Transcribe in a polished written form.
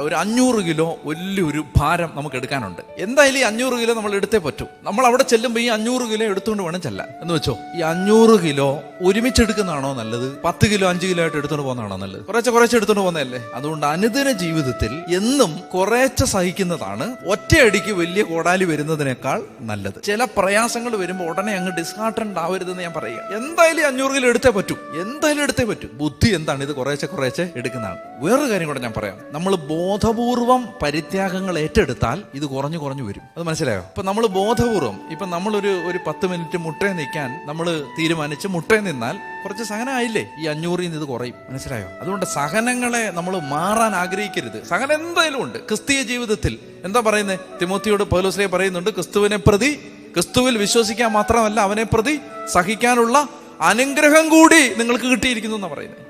ഒരു 500 കിലോ വലിയൊരു ഭാരം നമുക്ക് എടുക്കാനുണ്ട്. എന്തായാലും ഈ 500 കിലോ നമ്മൾ എടുത്തേ പറ്റൂ. നമ്മൾ അവിടെ ചെല്ലുമ്പോൾ ഈ 500 കിലോ എടുത്തുകൊണ്ട് വേണം ചെല്ലാൻ എന്ന് വെച്ചോ. ഈ 500 കിലോ ഒരുമിച്ച് എടുക്കുന്നതാണോ നല്ലത്, 10 കിലോ 5 കിലോ ആയിട്ട് എടുത്തുകൊണ്ട് പോകുന്നതാണോ നല്ലത്? കുറച്ച് എടുത്തുകൊണ്ട് പോകുന്നതല്ലേ. അതുകൊണ്ട് അനുദിന ജീവിതത്തിൽ എന്നും കുറേശ്ശെ സഹിക്കുന്നതാണ് ഒറ്റയടിക്ക് വലിയ കോടാലി വരുന്നതിനേക്കാൾ നല്ലത്. ചില പ്രയാസങ്ങൾ വരുമ്പോൾ ഉടനെ അങ്ങ് ഡിസ്ഹാർട്ടൻഡ് ആവരുതെന്ന് ഞാൻ പറയുക. എന്തായാലും 500 കിലോ എടുത്തേ പറ്റൂ. ബുദ്ധി എന്താണ്? ഇത് കുറേശ്ശെ എടുക്കുന്നതാണ്. വേറൊരു കാര്യം കൂടെ ഞാൻ പറയാം. നമ്മൾ ബോധപൂർവം പരിത്യാഗങ്ങൾ ഏറ്റെടുത്താൽ ഇത് കുറഞ്ഞു വരും. അത് മനസ്സിലായോ? ഇപ്പൊ നമ്മൾ ബോധപൂർവം, ഇപ്പൊ നമ്മളൊരു 10 മിനിറ്റ് മുട്ടേ നിൽക്കാൻ നമ്മൾ തീരുമാനിച്ച് മുട്ടേ നിന്നാൽ കുറച്ച് സഹനമായില്ലേ, ഈ 500 ഇത് കുറയും. മനസ്സിലായോ? അതുകൊണ്ട് സഹനങ്ങളെ നമ്മൾ മാറാൻ ആഗ്രഹിക്കരുത്. സഹനം എന്തായാലും ഉണ്ട് ക്രിസ്തീയ ജീവിതത്തിൽ. എന്താ പറയുന്നത്? തിമോത്തിയോട് പൗലോസ് പറയുന്നുണ്ട്, ക്രിസ്തുവിനെ പ്രതി, ക്രിസ്തുവിൽ വിശ്വസിക്കാൻ മാത്രമല്ല അവനെ പ്രതി സഹിക്കാനുള്ള അനുഗ്രഹം കൂടി നിങ്ങൾക്ക് കിട്ടിയിരിക്കുന്നു എന്നാ പറയുന്നത്.